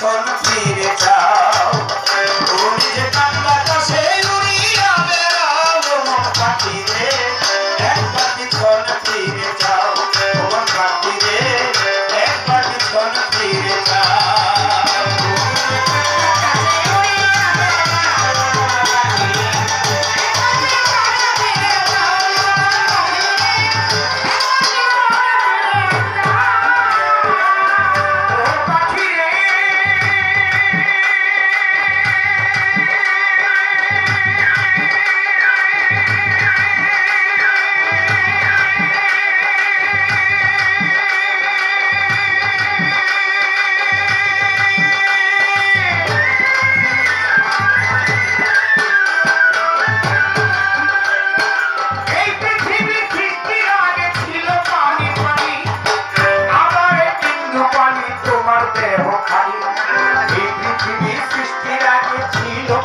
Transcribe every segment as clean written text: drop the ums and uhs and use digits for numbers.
পিছন ফিরে যাও, তুমি যে কান বাতাসে উড়িয়া বেড়াও মন পাখি রে, একবার পিছন ফিরে যাও মন পাখি রে, একবার পিছন ফিরে যাও।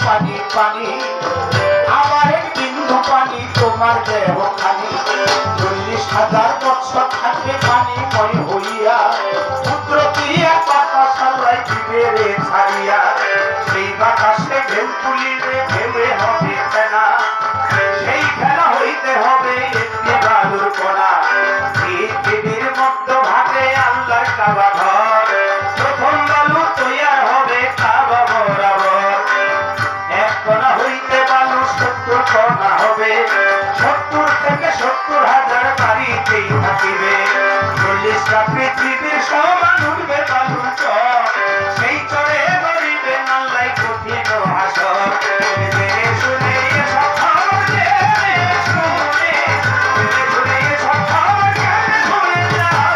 পানি পানি আমার এক বিন্দু পানি তোমার দেহ খানি, 40,000 বছর থাকবে পানিময় হইয়া, পুত্র ক্রিয়া বাতাস আল্লাহ দিবে রে ছাড়িয়া, সেই বাতাসে ঢেউ তুলিবে ঢেউয়ে হবে ফেনা, সেই ফেনা হইতে হবে একটি বালুর কণা, পৃথিবীর মধ্যভাগে আল্লাহর কাবা ঘর, প্রথম বালু তৈয়ার হবে কাবা বরাবর, এক কণা হইতে বালু 70 কণা হবে, 70 থেকে 70,000 বাড়িতেই থাকিবে, 40টা পৃথিবীর সমান উঠবে বালুর চর, সেই চরে গড়িবে আল্লাহ কঠিন হাসর, জেনে শুনে এসব খবর জেনে শুনে, জেনে শুনে এসব খবর জেনে শুনে যাও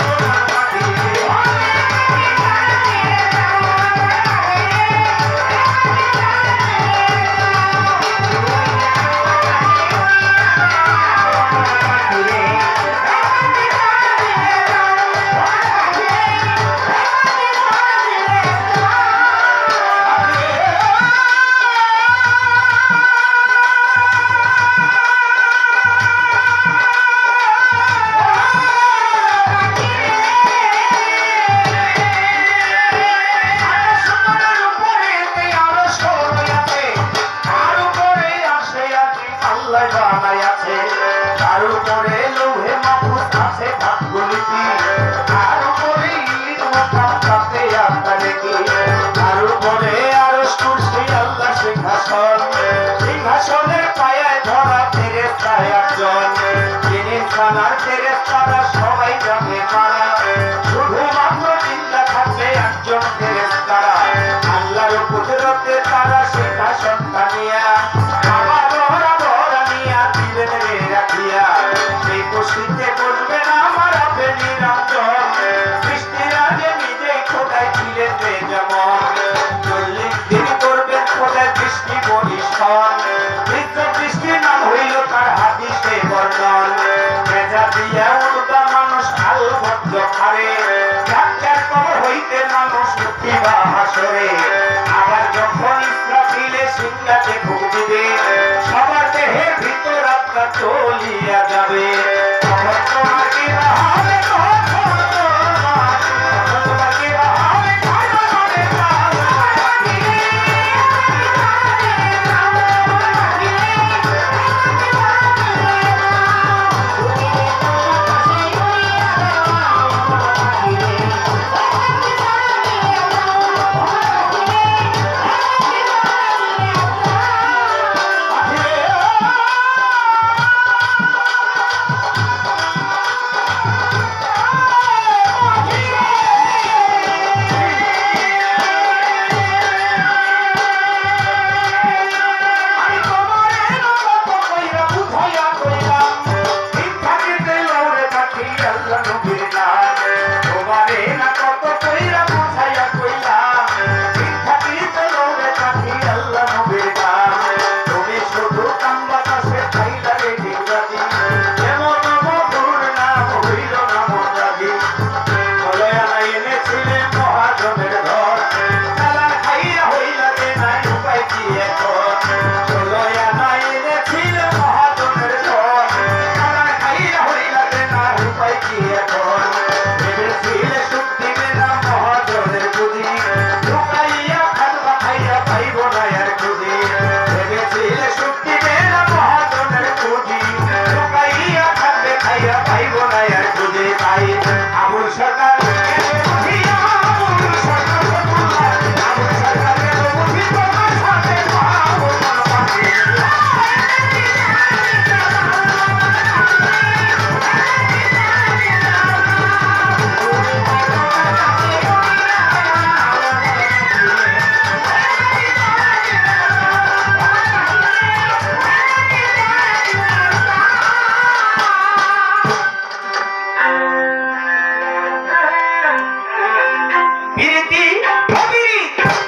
তার উপরে লৌহে মাহফুজ আছে ভাগ্যলিপি, তার উপরে ইট মাথার কাছে আপনার কি, তার উপরে আরশ কুরসি আল্লাহ সিংহাসন, সিংহাসনের পায়ায় ধরা ফেরেশতা একজন, যিনি সানার ফেরেশতারা সবাই যাবে মারা, শুধুমাত্র চিন্তা থাকবে একজন ফেরেশতারা, আল্লাহর কুদরতে তারা সিংহাসনটা নিয়া সেই কুশিতে বসবে না মারাবে নিরঞ্জন, সৃষ্টির আগে নিজেই খোদাই ছিলেন রে যেমন, 40 দিন করবেন খোদাই দৃষ্টি পরিশন, বৃষ্টি নাম হইল তার হাদিসে বর্ণন, ভেজা দিয়া উর্দা মানুষ আল ভদ্র খারে, ডাক্তার কবর হইতে মানুষ উঠিবা হাসরে, আবার যখন ইসরাফিলে সিংহাতে ভোগ দিবে, সবার দেহের ভিতর আত্মা চলিয়া যাবে, তখন তোমার কি হবে, তখন তোমার কি হবে,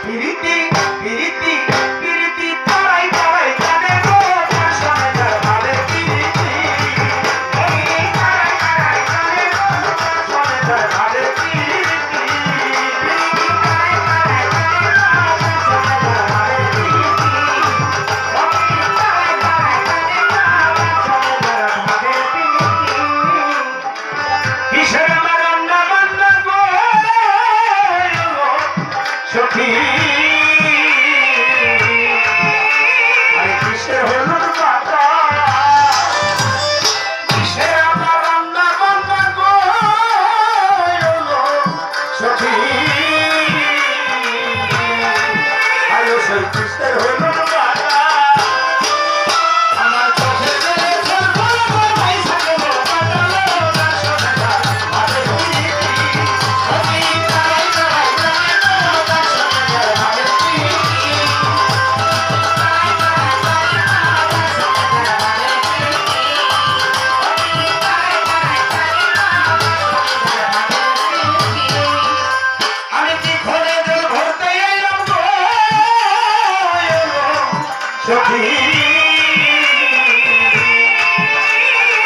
পিরিতি পিরিতি পিরিতি তারাই তারাই জানে গো দর্শনে যার ভালে পিরিতি তারাই তারাই জানে গো দর্শনে যার ভালে পিরিতি তারাই তারাই জানে গো দর্শনে যার ভালে পিরিতি তারাই তারাই জানে গো দর্শনে যার ভালে পিরিতি কিসের মারান্না বান্না গো সখী আরে কিসের হলুদ পাতা কিসের আমার রান্না বান্না গো সখী আরে সেই কিসের হলুদ পাতা আমার চোখে জলে জল বল বল ভাই সাথে বল পাতালো না শোনা যায় আরে পিরিতি সখী তারাই তারাই জানে গো দর্শনে যার ভালে পিরিতি তারাই তারাই জানে গো দর্শনে যার ভালে পিরিতি তারাই তারাই জানে গো দর্শনে যার ভালে পিরিতি আমি কি ঘরে জল ভরতে এলাম গো সখী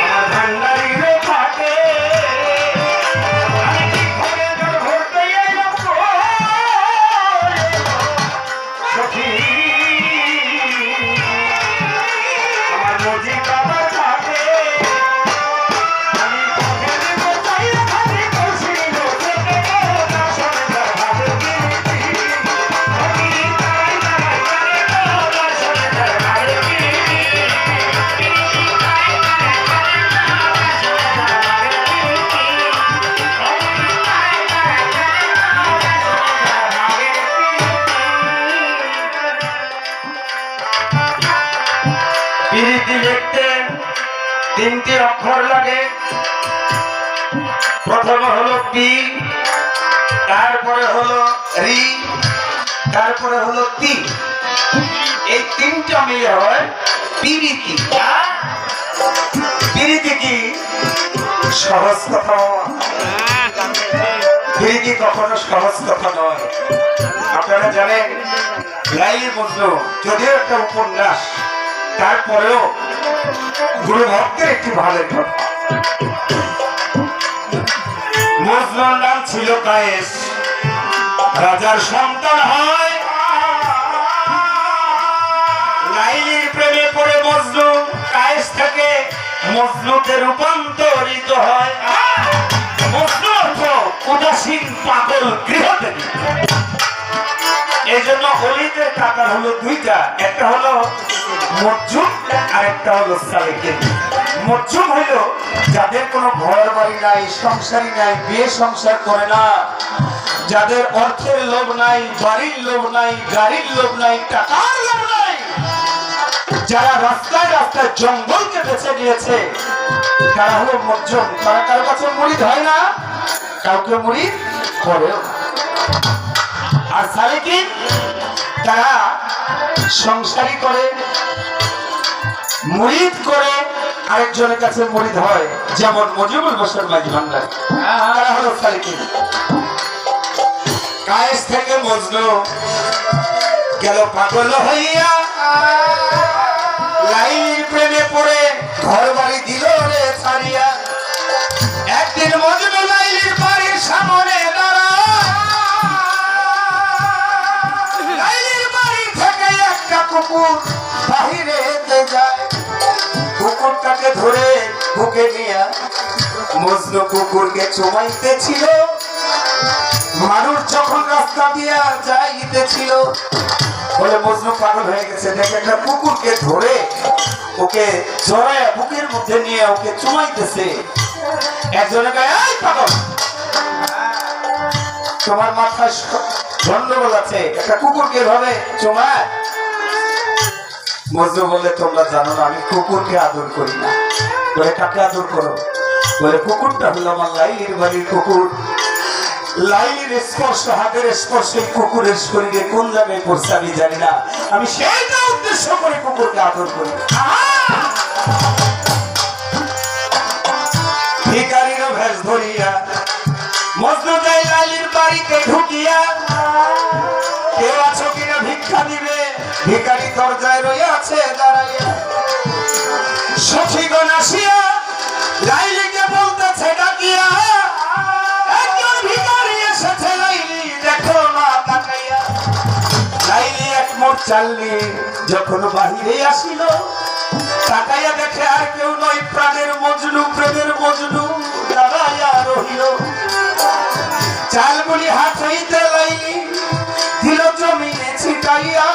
আমার ভান্ডারির ফাটে আমি কি ঘরে জল ভরতে এলাম গো সখী আমার মজি বাবার ফাটে আমি পথে দেব চাইলে খালি কৌশল থেকে গো দর্শনে যার ভালে পিরিতি সখী তারাই তারাই জানে গো দর্শনে যার ভালে পিরিতি তারাই তারাই জানে গো দর্শনে যার ভালে পিরিতি সখী তারাই তারাই জানে গো দর্শনে যার ভালে পিরিতি পিরিতি লিখতে তিনটি অক্ষর লাগে প্রথমে হলো পি তারপরে হলো রি তারপরে হলো তি এই তিনটা মিলে হয় পিরিতি পিরিতি কি সহজ কথা পিরিতি কখনো সহজ কথা নয় আপনারা জানেন লাইলি মজনু যদিও একটা উপন্যাস তারপরেও গুরু ভক্তের একটি ভালো কথা মজনুর নাম ছিল কায়েস রাজার সন্তান হয় লাইলির প্রেমে পড়ে মজনু কায়েস থেকে মজনুতে রূপান্তরিত হয় মজনু অর্থ উদাসীন পাগল গৃহত্যাগী এই জন্য অলিদের কাতার হলো দুইটা একটা হলো মজ্জুম আর একটা হলো সালেকিন মজ্জুম হইল যাদের কোনো ঘর বাড়ি নাই সংসারী নাই বিয়ে সংসার করে না যাদের অর্থের লোভ নাই বাড়ির লোভ নাই গাড়ির লোভ নাই টাকার লোভ নাই যারা রাস্তায় রাস্তায় জঙ্গলকে বেছে নিয়েছে তারা হলো মজ্জুম তারা কারো কাছে মুরিদ হয় না কাউকে মুরিদ করেও না আর সালেকিন তারা সংসারী করে মুরিদ করে আরেকজনের কাছে মুরিদ হয় যেমন মুজিবুল বশর মাঝি ভান্ডারী তারা হলো সালেকিন কায়েস থেকে মজনু গেল পাগল হইয়া লাইলির প্রেমে পড়ে ঘর বাড়ি দিল রে ছাড়িয়া একদিন মজনু লাইলির বাড়ির সামনে কুকুর বাহিরে যায় কুকুরটাকে ধরে বুকে নিয়ে মজনু কুকুরকে চুমাইতেছিল মানুষ যখন রাস্তা দিয়া যাইতেছিল বলে মজনু পাগল হয়ে গেছে দেখে একটা কুকুরকে ধরে ওকে জড়ায় বুকের মধ্যে নিয়ে ওকে চুমাইতেছে একজনে গায়ে এই পাগল তোমার মাথায় গন্ডগোল আছে একটা কুকুরকে ধরে চুমায় মজনু বলে তোমরা জানো না আমি কুকুরকে আদর করি না বলে কাকে আদর করো বলে কুকুরটা হলো আমার লাইলির বাড়ির কুকুর লাইলির স্পর্শ হাতের স্পর্শে কুকুরের শরীরে কোন জায়গায় পড়ছে আমি জানি না আমি সেইটা উদ্দেশ্য করে কুকুরকে আদর করি ভিখারিরও ভেষ ধরিয়া মজনু যায় লাইলির বাড়িতে ঢুকিয়া দরজায় রইয়াছে দাঁড়াইয়া সখীগণ আসিয়া লাইলিকে বলতেছে ডাকিয়া একজন ভিখারি এসেছে লাইলি দেখো না তাকাইয়া লাইলি এক মোট চালনি যখন বাহিরে আসিল তাকাইয়া দেখে আর কেউ নয় প্রাণের মজনু প্রেমের মজনু দাঁড়াইয়া রহিল চালগুলি হাত হইতে লাইলি দিল জমিনে ছিটাইয়া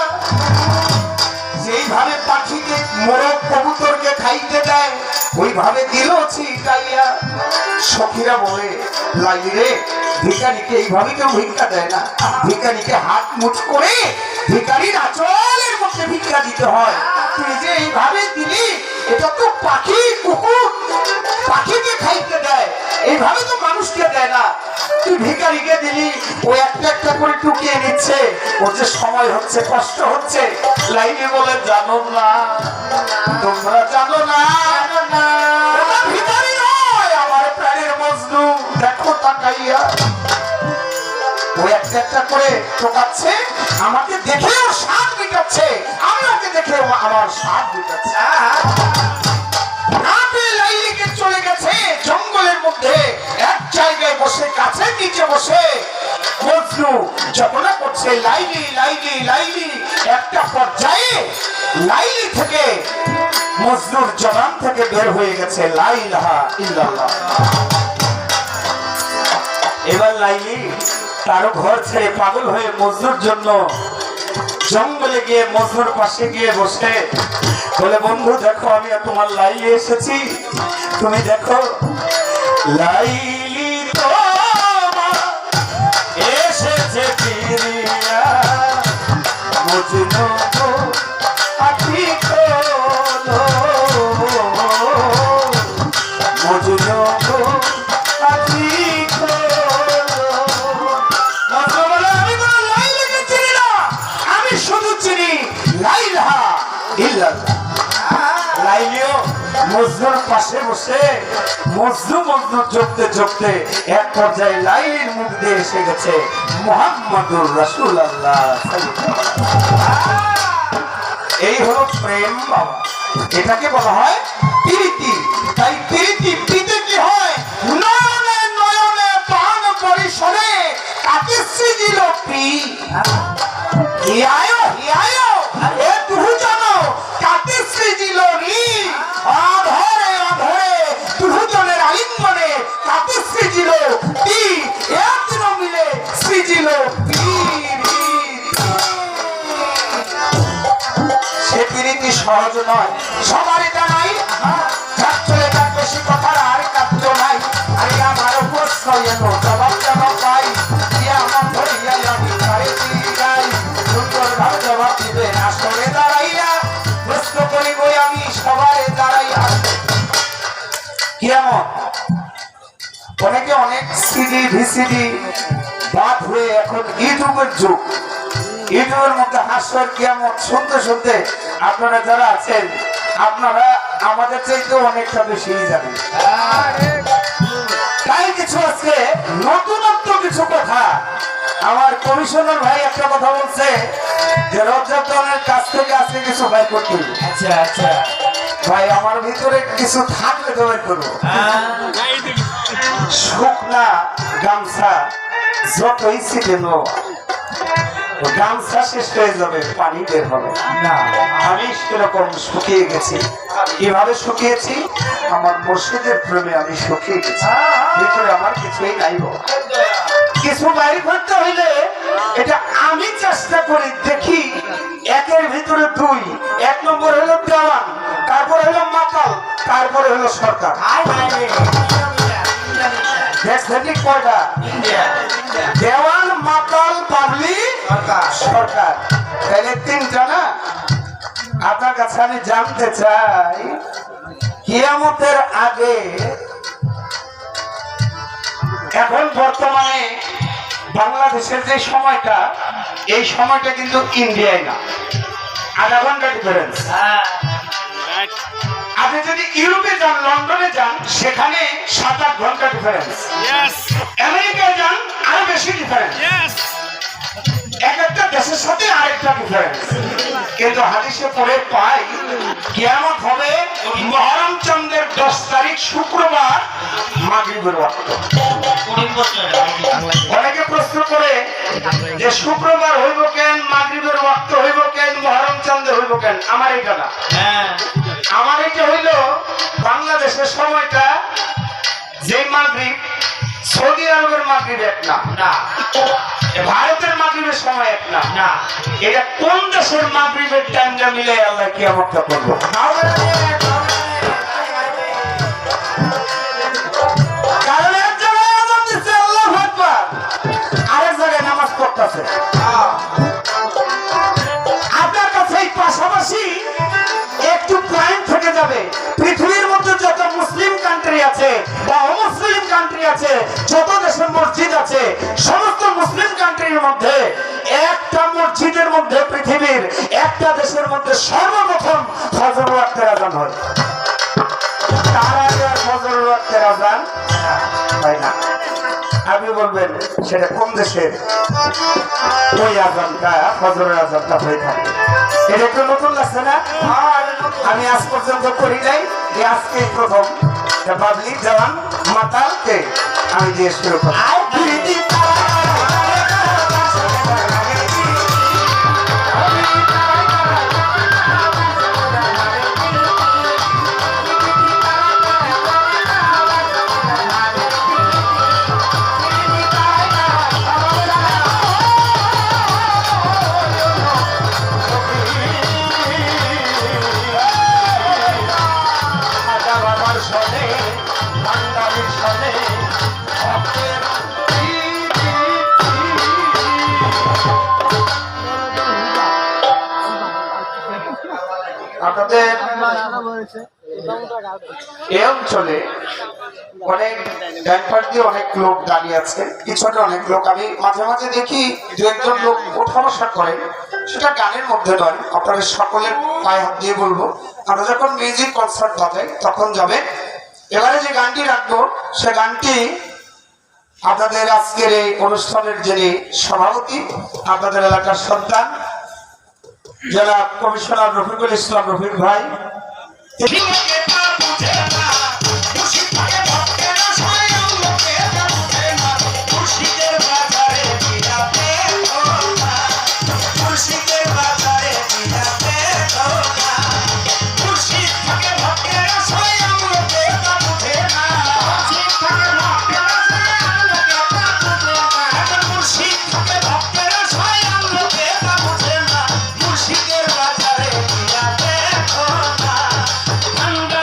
যেইভাবে পাখিকে মোরগ কবুতরকে খাইতে দেয় ওইভাবে দিল ছিটাইয়া সখীরা বলে লাইলি রে ভিখারিকে এইভাবে কেউ ভিক্ষা দেয় না ভিখারিকে হাত মুঠ করে ভিখারির আঁচলের মধ্যে ভিক্ষা দিতে হয় তুই যে এইভাবে দিলি এটা তো পাখি কুকুর পাখিকে খাইতে দেয় এইভাবে তো মানুষকে দেয় না তুই ভিখারিকে দিলি ও একটা একটা করে টুকিয়ে নিচ্ছে ওর যে সময় হচ্ছে কষ্ট হচ্ছে লাইলি বলে জানো না তোমরা জানো না ওটা ভিখারি নয় আমার প্রাণের মজনু দেখো তাকাইয়া ও একটা একটা করে টোকাচ্ছে আমাকে দেখে ওর স্বাদ মিটাচ্ছে আমি ওকে দেখে আমার স্বাদ মিটাচ্ছে লাইলিকে চলে গেছে জঙ্গলের মধ্যে এক জায়গায় বসে গাছের নিচে বসে মজনু জপনা করছে লাইলি লাইলি লাইলি একটা পর্যায়ে লাইলি থেকে মজনুর জবান থেকে বের হয়ে গেছে লা ইলাহা ইল্লাল্লাহ এবার লাইলি তারও ঘর ছেড়ে পাগল হয়ে মজনুর জন্য জঙ্গলে গিয়ে মজনুর পাশে গিয়ে বসে বলে বন্ধু দেখো আমি তোমার লাইলি এসেছি তুমি দেখো লাইলি তোমার এসেছে ফিরিয়া মজনু আখি খোলো মজনু আখি খোলো মজনু বলে আমি কোনো লাইলিকে চিনি না আমি শুধু চিনি লা ইলাহা ইল্লাল্লাহ লাইলিও মজনুর পাশে বসে মজনু জপতে জপতে এক পর্যায়ে লাইলির মুখ দিয়ে এসে গেছে মুহাম্মাদুর রাসূলুল্লাহ এই হলো প্রেম বাবা এটাকে বলা হয় প্রীতি তাই প্রীতি প্রীতি কি হয় নয়নে নয়নে প্রাণ পরিসরে তাকে সৃজিল পি হিয়ায়ো হিয়ায়ো এ তুহু জানো কাতে সৃজিল রি অধরে অধরে তুহু জনের আলিঙ্গনে কাতে সৃজিল পি একদিন মিলে সৃজিল পি সে প্রীতি সহজ নয় সবার এটা নাই যার চলে যার বেশি কথার আর কাটত নাই আরে আমার প্রশ্ন এলো জবাব জবাব পাই আমার ধরিয়া আমি ঘরে যাই সুন্দর ভাবে জবাব দিবে আসরে দাঁড়াইয়া প্রশ্ন করিব আমি সবারে দাঁড়াইয়া কেমন অনেকে অনেক সিডি ভিসিডি বাদ হয়ে এখন ইউটিউবের যুগ ইউটিউবের মধ্যে হাস্যর কিয়ামত শুনতে শুনতে আপনারা যারা আছেন আপনারা আমাদের চাইতে অনেকটা বেশি জানেন তাই কিছু আজকে নতুনত্ব কিছু কথা আমার কমিশনার ভাই একটা কথা বলছে যে রবজানের কাছ থেকে আজকে কিছু ভাই করতে আচ্ছা আচ্ছা ভাই আমার ভিতরে কিছু থাকলে তো বের করবো শুকনা গামছা যতই ছিটে গামছা শেষ হয়ে যাবে পানি বের হবে না আমি সেরকম শুকিয়ে গেছি কিভাবে শুকিয়েছি আমার মুর্শিদের প্রেমে আমি শুকিয়ে গেছি ভিতরে আমার কিছুই নাই কিছু বাইরে করতে হইলে এটা আমি চেষ্টা করি দেখি একের ভিতরে দুই এক নম্বর হলো দেওয়ান তারপরে হলো মাতাল তারপরে হলো সরকার দেওয়ান মাতাল পাবলিক সরকার তাহলে তিনটা না আপনার কাছে আমি জানতে চাই কিয়ামতের আগে এখন বর্তমানে বাংলাদেশের যে সময়টা এই সময়টা কিন্তু ইন্ডিয়ায় না আধা ঘন্টা ডিফারেন্স আপনি যদি ইউরোপে যান লন্ডনে যান সেখানে 7-8 ঘন্টা ডিফারেন্স আমেরিকায় যান আরো বেশি ডিফারেন্স এক একটা দেশের হাদিসের সাথে আরেকটা ডিফারেন্স, কিন্তু হাদিসে পড়ে পাই কিয়ামত হবে মুহররম চন্দ্রের 10 তারিখ শুক্রবার মাগরিবের ওয়াক্ত। অনেকে প্রশ্ন করে যে শুক্রবার হইব কেন, মাগরিবের ওয়াক্ত হইব কেন, মুহররম চন্দ্র হইব কেন? আমার এটা না, আমার এটা হইল বাংলাদেশের সময়টা যে মাগরিব, সৌদি আরবের মাগরিব এক না, ভারতের মাগরিবের সময় এক না, এটা কোন দেশের মাগরিবের টাইমটা মিলে আল্লাহ কিয়ামতটা করবো। কারণ এক জায়গায় আযান দিচ্ছে আল্লাহু আকবার, আরেক জায়গায় নামাজ পড়তেছে। আপনার কাছে এই পাশাপাশি একটু পয়েন্ট থেকে যাবে, পৃথিবীর মধ্যে যত মুসলিম কান্ট্রি আছে বা অমুসলিম কান্ট্রি আছে, যত দেশের মসজিদ আছে, সমস্ত মুসলিম কান্ট্রির মধ্যে একটা মসজিদের মধ্যে, পৃথিবীর একটা দেশের মধ্যে সর্বপ্রথম ফজর ওয়াক্তের আযান হয়। তার আগে আর ফজর ওয়াক্তের আযান হয় না। আপনি বলবেন সেটা কোন দেশের? ওই আযানটা, ফজরের আযানটা হয়ে থাকে। এটা একটু নতুন লাগছে না? আমি আজ পর্যন্ত করি নাই, এই আজকে প্রথম পাবলিক জওয়ান মাতালকে আমি দিয়ে শুরু করি। আপনাদের এই অঞ্চলে অনেক ড্যাম্পার দিয়ে অনেক লোক দাঁড়িয়ে আছে, পিছনে অনেক লোক। আমি মাঝে মাঝে দেখি দু একজন লোক ওঠা বসা করে, সেটা গানের মধ্যে নয়। আপনাদের সকলের পায়ে হাত দিয়ে বলবো, আমরা যখন মিউজিক কনসার্ট বাজাই তখন যাবে। এবারে যে গানটি রাখবো সে গানটি আপনাদের আজকের এই অনুষ্ঠানের যিনি সভাপতি, আপনাদের এলাকার সন্তান জেলা কমিশনার রফিকুল ইসলাম রফিক ভাই, ঠান্ডা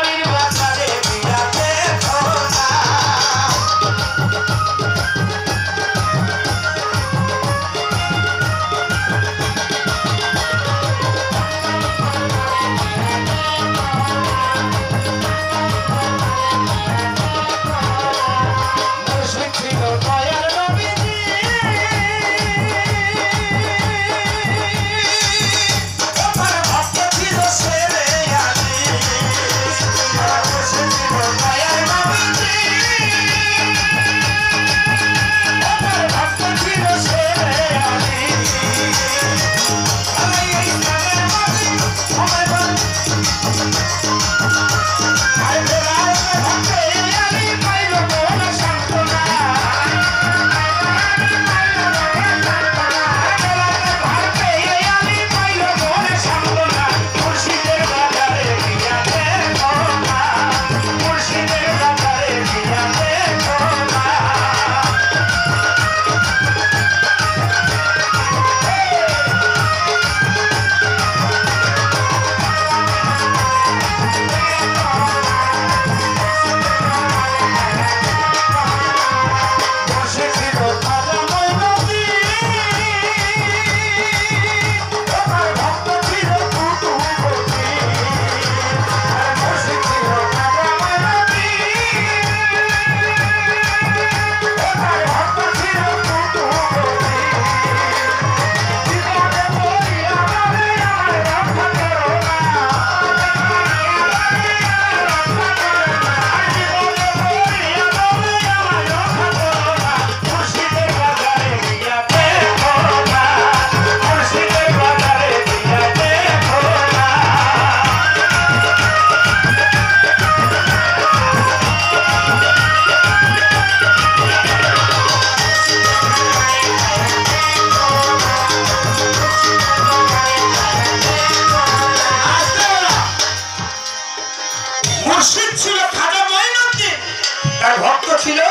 ছিল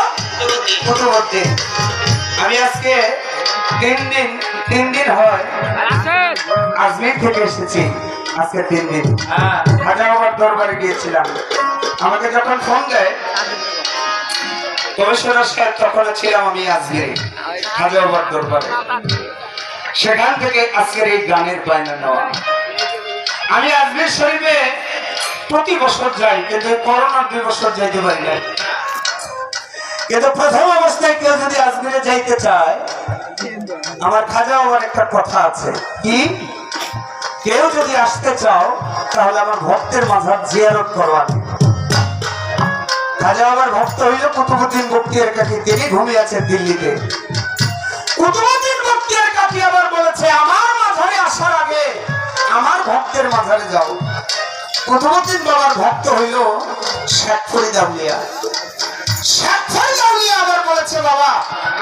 কুতুবউদ্দিন। আমি আজকে তিন দিন হয় আজমির থেকে এসেছি। আজকে 3 দিন খাজা বাবার দরবারে গিয়েছিলাম। আমাকে যখন ফোন দেয় কমিশনার সাহেব, তখন ছিলাম আমি আজমিরে খাজা বাবার দরবারে। সেখান থেকে আজকের এই গানের বায়না নেওয়া। আমি আজমির শরীফে প্রতি বছর যাই, কিন্তু করোনার 2 বছর যাইতে পারি না। কিন্তু প্রথম অবস্থায় কেউ যদি আজমিরে যাইতে চায়, আমার খাজা বাবার একটা কথা আছে, কি কেউ যদি আসতে চাও তাহলে আমার ভক্তের মাঝার জিয়ারত করো। খাজা বাবার ভক্ত হইল কুতুবউদ্দিন বখতিয়ার কাকি, তিনি ঘুমিয়ে আছেন দিল্লিতে। কুতুবউদ্দিন বখতিয়ার কাকি আবার বলেছে, আমার মাঝারে আসার আগে আমার ভক্তের মাঝারে যাও। কুতুবউদ্দিন বাবার ভক্ত হইল শেখ ফরিদ আউলিয়া। শেখ ফরিদ আউলিয়া আবার বলেছে, বাবা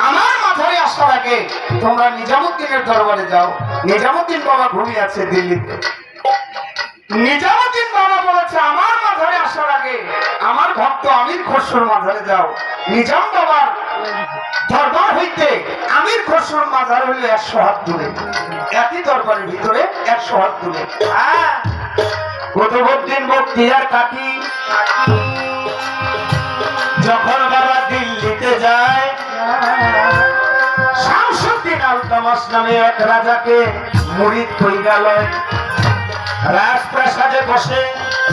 আমার মাঝারে আসার আগে তোমরা নিজামুদ্দিনের দরবারে যাও। নিজামুদ্দিন বাবা ঘুমিয়ে আছে দিল্লিতে। নিজামুদ্দিন বাবা বলেছে, আমার মাঝারে আসার আগে আমার ভক্ত আমির খসরুর মাঝারে যাও। নিজাম বাবার দরবার হইতে আমির খসরুর মাঝার হইল 100 হাত দূরে, একই দরবারের ভিতরে 100 হাত দূরে। কুতুবউদ্দিন বখতিয়ার কাকি যখন বাবা দিল্লিতে যায়, শামসুদ্দিন আলতামাস নামে এক রাজাকে মুরিদ কইরা লয়। রাজপ্রাসাদে বসে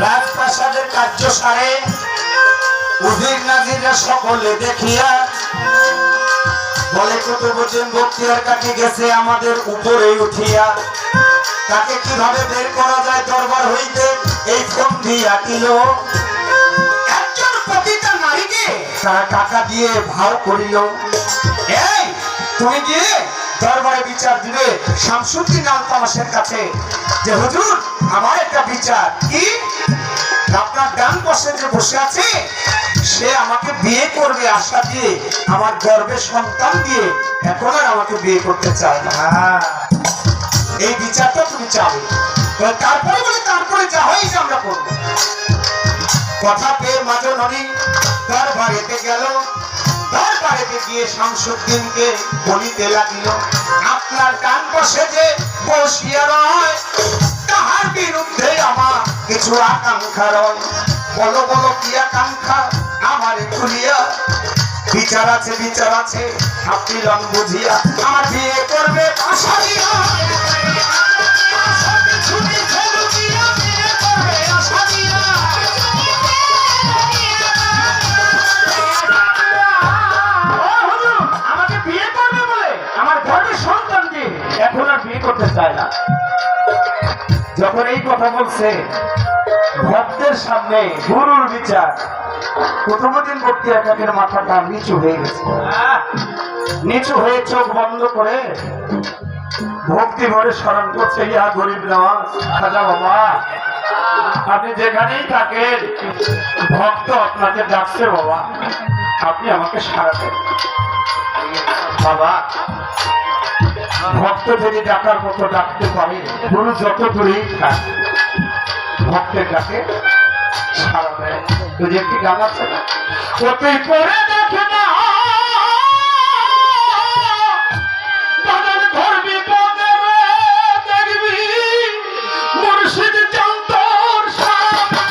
রাজপ্রাসাদের কার্য সারে উজির নাজিরা সকলে দেখিয়া বলে, কুতুবউদ্দিন বখতিয়ার কাকি গেছে আমাদের উপরে উঠিয়া। তাকে কিভাবে বের করা যায় দরবার হইতে এই ফন্দি আঁকিল। একজন পতিতা নারীকে তারা টাকা দিয়ে ভাও করিল। এই তুমি গিয়ে দরবারে বিচার দিবে শামসুদ্দিন আলতামাসের কাছে যে, হুজুর আমার একটা বিচার, কি আপনার ডান পাশে যে বসে আছে সে আমাকে বিয়ে করবে আশা দিয়ে, আমার গর্ভে সন্তান দিয়ে এখন আর আমাকে বিয়ে করতে চায় না। এই বিচারটা তুমি চাবে। তারপরে বলে, তারপরে যা হয় আমরা করবো। কথা পেয়ে মাজননী দরবারেতে গেল। দরবারেতে গিয়ে শামসুদ্দিনকে বলিতে লাগিল, আপনার ডান পাশে যে বসিয়া রয় তাহার বিরুদ্ধে আমার কিছু আকাঙ্ক্ষা রয়। বলো বলো কি আকাঙ্ক্ষা, আমারে খুলিয়া। বিচার আছে বিচার আছে, আপনি লং বুঝিয়া। আমার বিয়ে করবে আশা দিয়া, আমাকে বিয়ে করবে বলে আমার ঘরের সন্তান দিয়ে এখন আর বিয়ে করতে চায় না। যখন এই কথা বলছে ভক্তের সামনে গুরুর বিচার, কুতুবউদ্দিন বখতিয়ার কাকির মাথাটা নিচু হয়ে গেছে। নিচু হয়ে চোখ বন্ধ করে ভক্তি ভরে স্মরণ করছে, ইয়া গরিব নওয়াজ খাজা বাবা, আপনি যেখানেই থাকেন ভক্ত আপনাকে ডাকছে বাবা, আপনি আমাকে সাড়া দেন বাবা। ভক্ত যদি ডাকার মতো ডাকতে পারে, গুরু যত দূরেই থাকে ভক্তের ডাকে সাড়া দেয়। যদি একটি গান আছে না, কতই পরে দেখে না ধরবি পদে দেখবি মুর্শিদ চন্তর সামনে,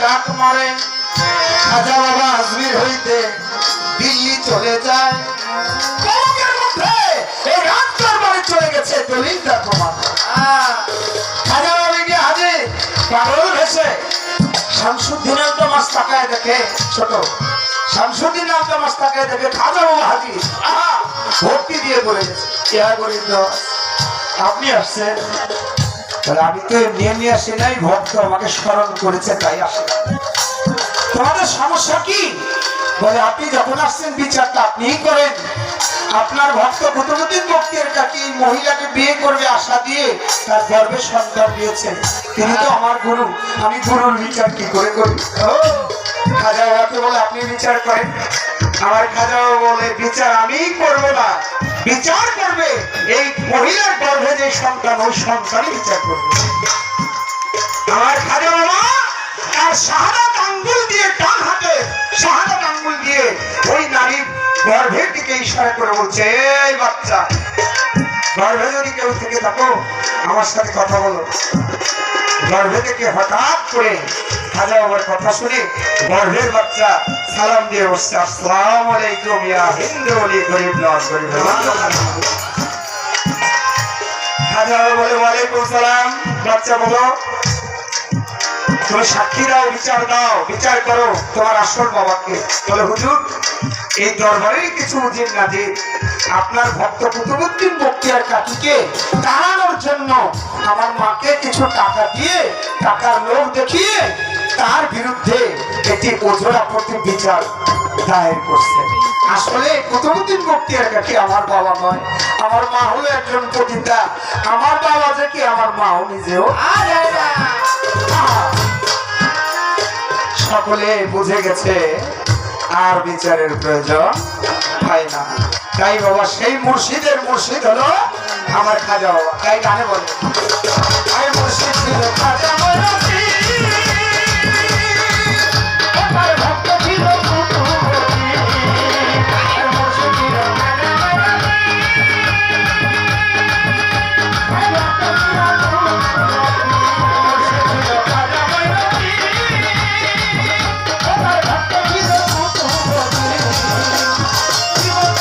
ডাক মারে খাজা বাবা আজমির হইতে দিল্লি চলে যায়। চলে গেছে দলিলটা প্রমাণ। খাজা বাবা গিয়ে হাজির, পাগল ভেসে শামসুদ্দিন আলতামাস তাকায় দেখে, ছোট শামসুদ্দিন আলতামাস তাকায় দেখে খাজা বাবা হাজির। আহা, ভর্তি দিয়ে বলে গেছে, ইয়া গরিব নওয়াজ, আপনি আসছেন? বলে, আমি তো এমনি আসি নাই, ভক্ত আমাকে স্মরণ করেছে তাই আসে। তোমাদের সমস্যা কি? বলে, আপনি যখন আসছেন বিচারটা আপনিই করেন। আপনার ভক্ত কুতুবউদ্দিন বখতিয়ার কাকি মহিলাকে বিয়ে করবে আশা দিয়ে তার গর্ভে সন্তান দিয়েছেন, তিনি তো আমার গুরু, আমি গুরুর বিচার কি করে করি? খাজা বাবাকে বলে, আপনি বিচার করেন। আমার খাজা বাবা বলে, বিচার আমি করব না, বিচার করবে এই মহিলার গর্ভে যে সন্তান, ওই সন্তানই বিচার করবে। আমার খাজা বাবা আর শাহাদাত আঙ্গুল দিয়ে, ডান হাতে শাহাদাত আঙ্গুল দিয়ে ওই নারীর গর্ভের দিকে ইশারা করে বলছে, এই বাচ্চা, গর্ভে যদি কেউ থেকে থাকো আমার সাথে কথা বলো। গর্ভে থেকে হঠাৎ করে খাজা বাবার কথা শুনে গর্ভের বাচ্চা সালাম দিয়ে বসছে, আসসালামু আলাইকুম ইয়া হিন্দু ওলি গরিব নওয়াজ, গরিব নওয়াজ। খাজা বাবা বলে, ওয়ালাইকুম সালাম। বাচ্চা বলো, তুমি সাক্ষী দাও, বিচার দাও, বিচার করো তোমার আসল বাবাকে। বলে, হুজুর, এই দরবারে কিছু বুঝেন না যে আপনার ভক্ত কুতুবউদ্দিন বখতিয়ার কাকিকে তাড়ানোর জন্য আমার মাকে কিছু টাকা দিয়ে, টাকার লোভ দেখিয়ে তার বিরুদ্ধে একটি ওজোরা প্রতি বিচার দায়ের করছে। আসলে কুতুবউদ্দিন বখতিয়ার কাকি আমার বাবা নয়, আমার মা হলো একজন পতিতা। আমার বাবা যে কি, আমার মাও নিজেও। সকলে বুঝে গেছে আর বিচারের প্রয়োজন হয় না। তাই বাবা সেই মুর্শিদের মুর্শিদ হলো আমার খাজা বাবা। তাই গানে বলে, আই মুর্শিদ ছিল খাজা বাবা, আমার ভক্ত ছিল কুতুবউদ্দিন, আর মুর্শিদ ছিল খাজা বাবা, আর ভক্ত ছিল কুতুবউদ্দিন, মুর্শিদ ছিল খাজা বাবা, আমার ভক্ত ছিল কুতুবউদ্দিন। জীবন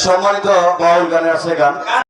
সম্মানিত বাউল গানের আছে গান